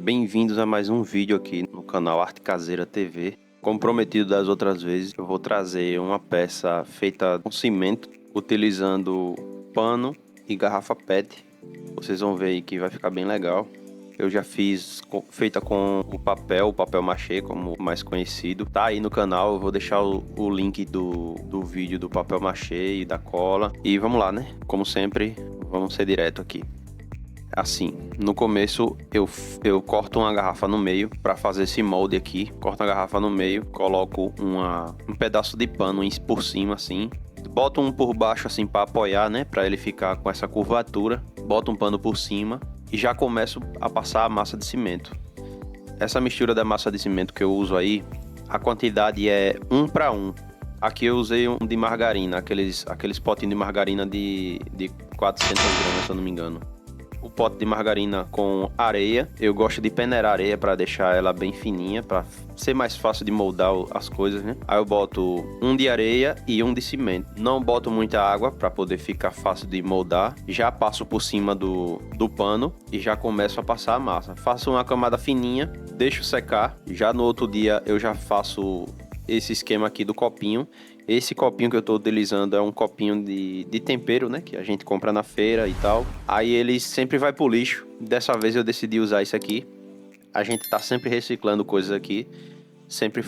Bem-vindos a mais um vídeo aqui no canal Arte Caseira TV. Como prometido das outras vezes, eu vou trazer uma peça feita com cimento, utilizando pano e garrafa PET. Vocês vão ver aí que vai ficar bem legal. Eu já fiz feita com o papel machê, como mais conhecido. Tá aí no canal, eu vou deixar o link do vídeo do papel machê e da cola. E vamos lá, né? Como sempre, vamos ser direto aqui. Assim, no começo eu corto uma garrafa no meio para fazer esse molde aqui. Corto a garrafa no meio, coloco um pedaço de pano por cima assim. Boto um por baixo assim para apoiar, né? Para ele ficar com essa curvatura. Boto um pano por cima e já começo a passar a massa de cimento. Essa mistura da massa de cimento que eu uso aí, a quantidade é 1 para 1. Aqui eu usei um de margarina, aqueles potinhos de margarina de 400 gramas, se eu não me engano. O pote de margarina com areia. Eu gosto de peneirar areia para deixar ela bem fininha, para ser mais fácil de moldar as coisas, né? Aí eu boto um de areia e um de cimento. Não boto muita água para poder ficar fácil de moldar. Já passo por cima do pano e já começo a passar a massa. Faço uma camada fininha, deixo secar. Já no outro dia eu já faço esse esquema aqui do copinho. Esse copinho que eu tô utilizando é um copinho de tempero, né? Que a gente compra na feira e tal. Aí ele sempre vai pro lixo. Dessa vez eu decidi usar isso aqui. A gente tá sempre reciclando coisas aqui. Sempre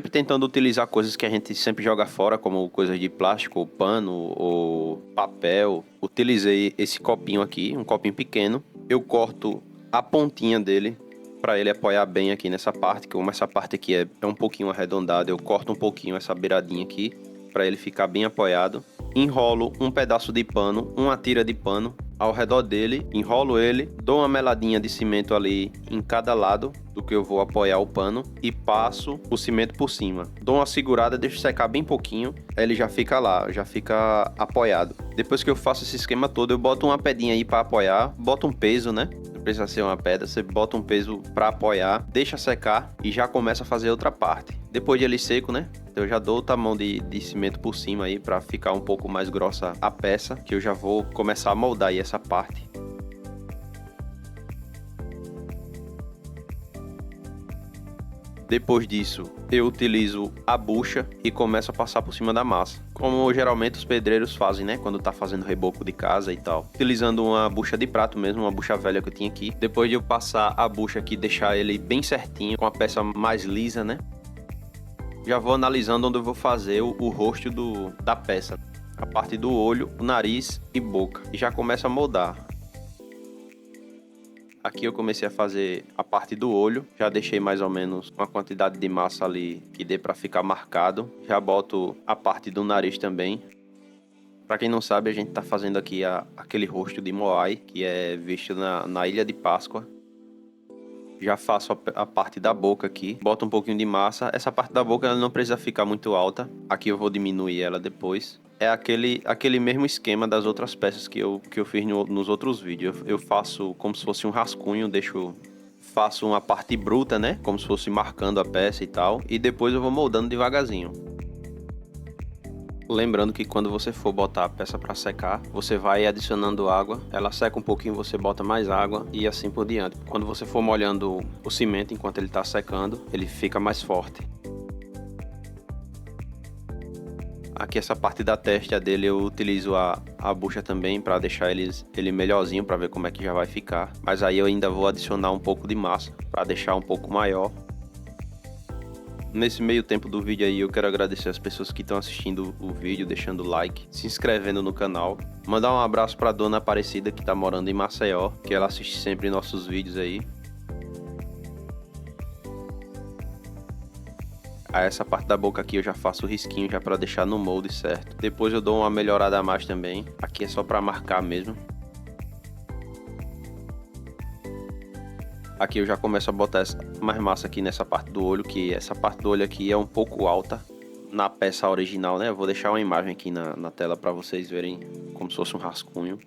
tentando utilizar coisas que a gente sempre joga fora, como coisas de plástico, ou pano, ou papel. Utilizei esse copinho aqui, um copinho pequeno. Eu corto a pontinha dele para ele apoiar bem aqui nessa parte, como essa parte aqui é um pouquinho arredondada, eu corto um pouquinho essa beiradinha aqui para ele ficar bem apoiado. Enrolo um pedaço de pano, uma tira de pano ao redor dele, enrolo ele, dou uma meladinha de cimento ali em cada lado do que eu vou apoiar o pano e passo o cimento por cima. Dou uma segurada, deixo secar bem pouquinho, aí ele já fica lá, já fica apoiado. Depois que eu faço esse esquema todo, eu boto uma pedinha aí para apoiar, boto um peso, né? Precisa ser uma pedra, você bota um peso para apoiar, deixa secar e já começa a fazer outra parte. Depois de ele seco, né? Eu já dou o tamanho de cimento por cima aí para ficar um pouco mais grossa a peça, que eu já vou começar a moldar aí essa parte. Depois disso, eu utilizo a bucha e começo a passar por cima da massa. Como geralmente os pedreiros fazem, né? Quando tá fazendo reboco de casa e tal. Utilizando uma bucha de prato mesmo, uma bucha velha que eu tinha aqui. Depois de eu passar a bucha aqui, deixar ele bem certinho, com a peça mais lisa, né? Já vou analisando onde eu vou fazer o rosto da peça. A parte do olho, o nariz e boca. E já começo a moldar. Aqui eu comecei a fazer a parte do olho, já deixei mais ou menos uma quantidade de massa ali que dê para ficar marcado. Já boto a parte do nariz também. Para quem não sabe, a gente tá fazendo aqui aquele rosto de Moai, que é visto na Ilha de Páscoa. Já faço a parte da boca aqui, boto um pouquinho de massa. Essa parte da boca ela não precisa ficar muito alta. Aqui eu vou diminuir ela depois. É aquele mesmo esquema das outras peças que eu fiz nos outros vídeos. Eu faço como se fosse um rascunho, faço uma parte bruta, né? Como se fosse marcando a peça e tal. E depois eu vou moldando devagarzinho. Lembrando que quando você for botar a peça para secar, você vai adicionando água. Ela seca um pouquinho, você bota mais água e assim por diante. Quando você for molhando o cimento enquanto ele está secando, ele fica mais forte. Aqui essa parte da testa dele eu utilizo a bucha também para deixar ele melhorzinho, para ver como é que já vai ficar. Mas aí eu ainda vou adicionar um pouco de massa para deixar um pouco maior. Nesse meio tempo do vídeo aí eu quero agradecer as pessoas que estão assistindo o vídeo, deixando like, se inscrevendo no canal. Mandar um abraço para Dona Aparecida que está morando em Maceió, que ela assiste sempre nossos vídeos aí. Essa parte da boca aqui eu já faço o risquinho já para deixar no molde certo. Depois eu dou uma melhorada a mais também. Aqui é só para marcar mesmo. Aqui eu já começo a botar mais massa aqui nessa parte do olho, que essa parte do olho aqui é um pouco alta na peça original, né? Eu vou deixar uma imagem aqui na tela para vocês verem como se fosse um rascunho,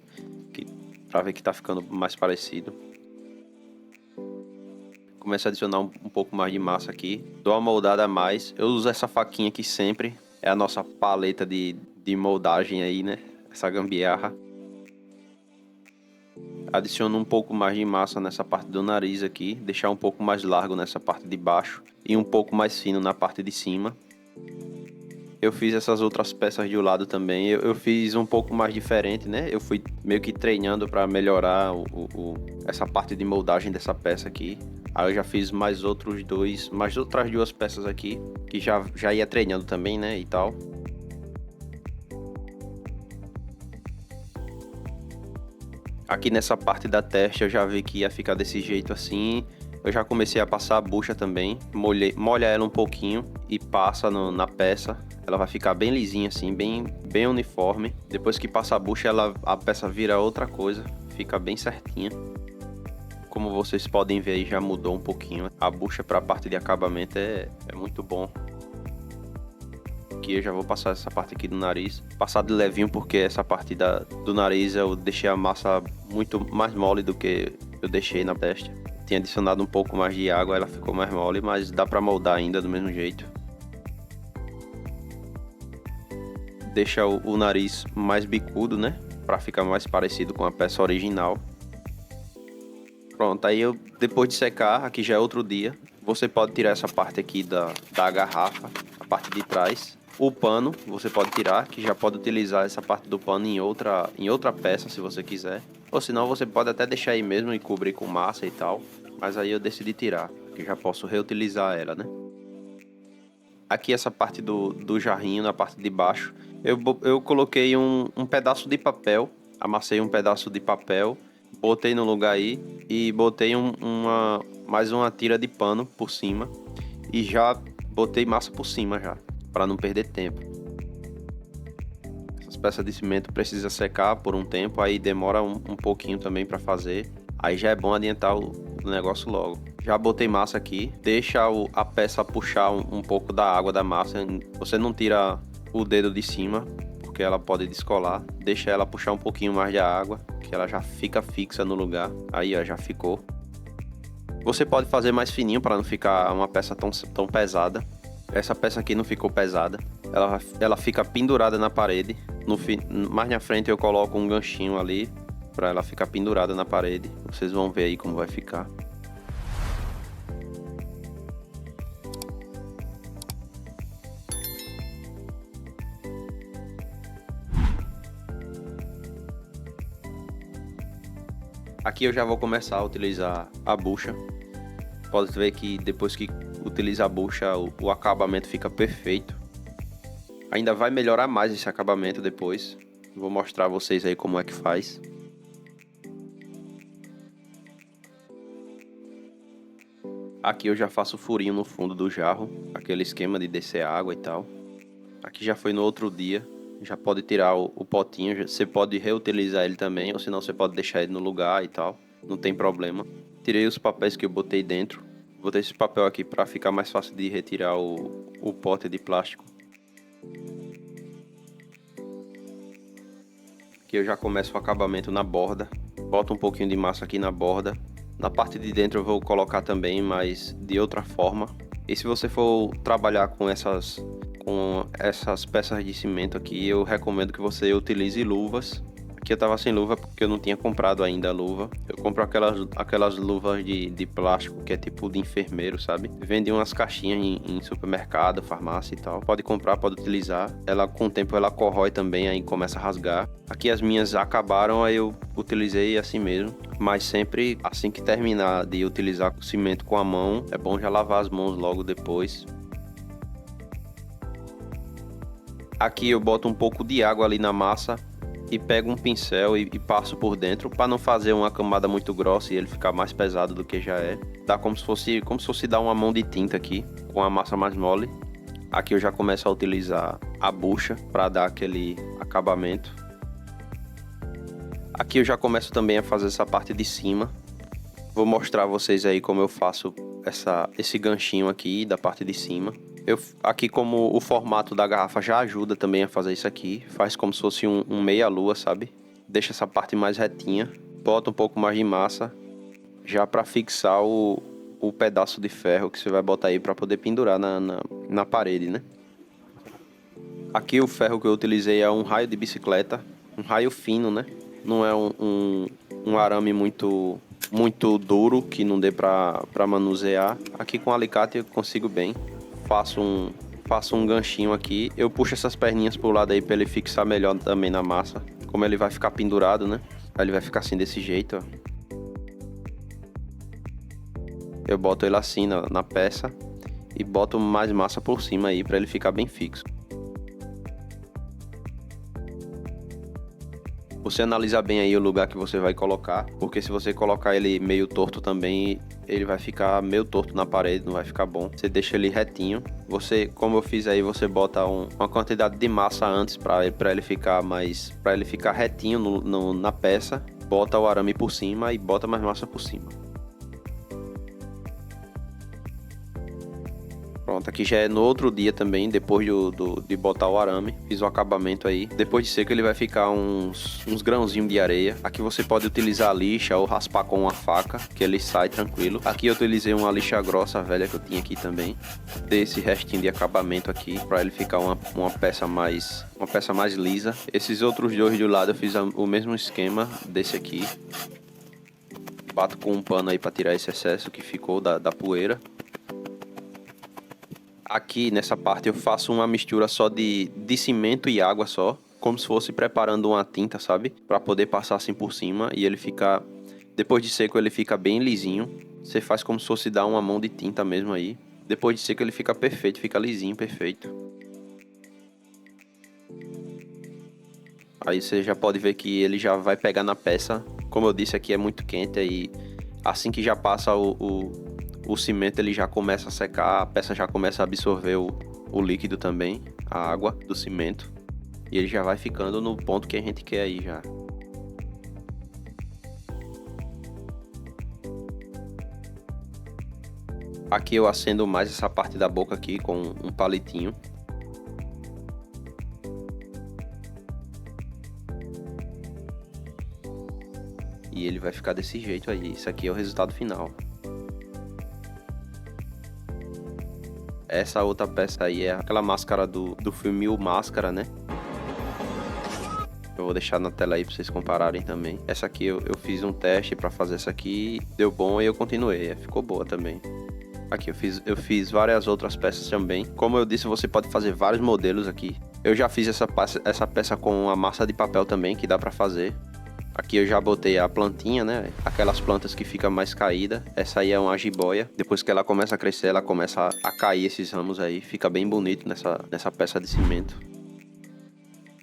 para ver que tá ficando mais parecido. Começo a adicionar um pouco mais de massa aqui. Dou uma moldada a mais. Eu uso essa faquinha aqui sempre. É a nossa paleta de moldagem aí, né? Essa gambiarra. Adiciono um pouco mais de massa nessa parte do nariz aqui, deixar um pouco mais largo nessa parte de baixo e um pouco mais fino na parte de cima. Eu fiz essas outras peças de lado também, eu fiz um pouco mais diferente, né? Eu fui meio que treinando para melhorar essa parte de moldagem dessa peça aqui. Aí eu já fiz mais outras duas peças aqui, que já ia treinando também, né, e tal. Aqui nessa parte da testa eu já vi que ia ficar desse jeito assim. Eu já comecei a passar a bucha também, molha ela um pouquinho e passa na peça. Ela vai ficar bem lisinha assim, bem uniforme. Depois que passa a bucha, a peça vira outra coisa, fica bem certinha. Como vocês podem ver aí, já mudou um pouquinho. A bucha para a parte de acabamento é muito bom. Aqui eu já vou passar essa parte aqui do nariz. Passar de levinho porque essa parte do nariz eu deixei a massa muito mais mole do que eu deixei na testa. Tinha adicionado um pouco mais de água, ela ficou mais mole, mas dá para moldar ainda do mesmo jeito. Deixa o nariz mais bicudo, né? Para ficar mais parecido com a peça original. Pronto, aí depois de secar, aqui já é outro dia. Você pode tirar essa parte aqui da garrafa, a parte de trás. O pano você pode tirar, que já pode utilizar essa parte do pano em outra peça se você quiser. Ou senão você pode até deixar aí mesmo e cobrir com massa e tal. Mas aí eu decidi tirar, que já posso reutilizar ela, né? Aqui essa parte do jarrinho, na parte de baixo, eu coloquei um pedaço de papel, amassei um pedaço de papel, botei no lugar aí e botei mais uma tira de pano por cima e já botei massa por cima já, para não perder tempo. Essas peças de cimento precisam secar por um tempo, aí demora um pouquinho também para fazer. Aí já é bom adiantar o negócio logo. Já botei massa aqui, deixa a peça puxar um pouco da água da massa. Você não tira o dedo de cima, porque ela pode descolar. Deixa ela puxar um pouquinho mais de água, que ela já fica fixa no lugar. Aí ó, já ficou. Você pode fazer mais fininho para não ficar uma peça tão pesada. Essa peça aqui não ficou pesada. Ela fica pendurada na parede. Mais na frente eu coloco um ganchinho ali para ela ficar pendurada na parede. Vocês vão ver aí como vai ficar. Aqui eu já vou começar a utilizar a bucha. Pode ver que depois que utiliza a bucha, o acabamento fica perfeito. Ainda vai melhorar mais esse acabamento depois. Vou mostrar a vocês aí como é que faz. Aqui eu já faço furinho no fundo do jarro, aquele esquema de descer água e tal. Aqui já foi no outro dia, já pode tirar o potinho, você pode reutilizar ele também, ou senão você pode deixar ele no lugar e tal, não tem problema. Tirei os papéis que eu botei dentro, botei esse papel aqui para ficar mais fácil de retirar o pote de plástico. Aqui eu já começo o acabamento na borda, boto um pouquinho de massa aqui na borda. Na parte de dentro eu vou colocar também, mas de outra forma. E se você for trabalhar com essas peças de cimento aqui, eu recomendo que você utilize luvas. Aqui eu tava sem luva porque eu não tinha comprado ainda a luva. Eu compro aquelas luvas de plástico que é tipo de enfermeiro, sabe? Vende umas caixinhas em supermercado, farmácia e tal. Pode comprar, pode utilizar. Ela com o tempo ela corrói também, aí começa a rasgar. Aqui as minhas acabaram, aí eu utilizei assim mesmo. Mas sempre assim que terminar de utilizar o cimento com a mão, é bom já lavar as mãos logo depois. Aqui eu boto um pouco de água ali na massa e pego um pincel e passo por dentro para não fazer uma camada muito grossa e ele ficar mais pesado do que já é. Dá como se fosse dar uma mão de tinta aqui com a massa mais mole. Aqui eu já começo a utilizar a bucha para dar aquele acabamento. Aqui eu já começo também a fazer essa parte de cima. Vou mostrar a vocês aí como eu faço esse ganchinho aqui da parte de cima. Aqui como o formato da garrafa já ajuda também a fazer isso aqui. Faz como se fosse um meia-lua, sabe? Deixa essa parte mais retinha. Bota um pouco mais de massa. Já para fixar o pedaço de ferro que você vai botar aí para poder pendurar na parede, né? Aqui o ferro que eu utilizei é um raio de bicicleta. Um raio fino, né? Não é um arame muito duro que não dê para manusear. Aqui com o alicate eu consigo bem. Faço um ganchinho aqui. Eu puxo essas perninhas pro lado aí para ele fixar melhor também na massa. Como ele vai ficar pendurado, né? Aí ele vai ficar assim desse jeito, ó. Eu boto ele assim na peça e boto mais massa por cima aí para ele ficar bem fixo. Você analisa bem aí o lugar que você vai colocar, porque se você colocar ele meio torto também, ele vai ficar meio torto na parede, não vai ficar bom. Você deixa ele retinho. Você, como eu fiz aí, você bota uma quantidade de massa antes para ele ficar retinho na peça. Bota o arame por cima e bota mais massa por cima. Pronto, aqui já é no outro dia também, depois de botar o arame. Fiz o acabamento aí. Depois de seco ele vai ficar uns grãozinhos de areia. Aqui você pode utilizar a lixa ou raspar com uma faca, que ele sai tranquilo. Aqui eu utilizei uma lixa grossa velha que eu tinha aqui também. Dei esse restinho de acabamento aqui, para ele ficar uma peça mais lisa. Esses outros dois do lado eu fiz o mesmo esquema desse aqui. Bato com um pano aí para tirar esse excesso que ficou da poeira. Aqui nessa parte eu faço uma mistura só de cimento e água só, como se fosse preparando uma tinta, sabe? Para poder passar assim por cima e ele ficar, depois de seco ele fica bem lisinho. Você faz como se fosse dar uma mão de tinta mesmo aí. Depois de seco ele fica perfeito, fica lisinho, perfeito. Aí você já pode ver que ele já vai pegar na peça. Como eu disse, aqui é muito quente, aí assim que já passa o cimento ele já começa a secar, a peça já começa a absorver o líquido também, a água do cimento. E ele já vai ficando no ponto que a gente quer aí já. Aqui eu acendo mais essa parte da boca aqui com um palitinho. E ele vai ficar desse jeito aí. Isso aqui é o resultado final. Essa outra peça aí é aquela máscara do filme O Máscara, né? Eu vou deixar na tela aí pra vocês compararem também. Essa aqui eu fiz um teste pra fazer essa aqui, deu bom e eu continuei. Ficou boa também. Aqui eu fiz várias outras peças também. Como eu disse, você pode fazer vários modelos aqui. Eu já fiz essa peça com a massa de papel também, que dá pra fazer. Aqui eu já botei a plantinha, né? Aquelas plantas que ficam mais caídas. Essa aí é uma jiboia. Depois que ela começa a crescer, ela começa a cair esses ramos aí. Fica bem bonito nessa peça de cimento.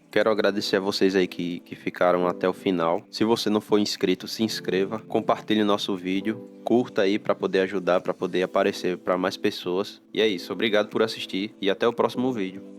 Quero agradecer a vocês aí que ficaram até o final. Se você não for inscrito, se inscreva. Compartilhe nosso vídeo. Curta aí para poder ajudar, para poder aparecer para mais pessoas. E é isso. Obrigado por assistir e até o próximo vídeo.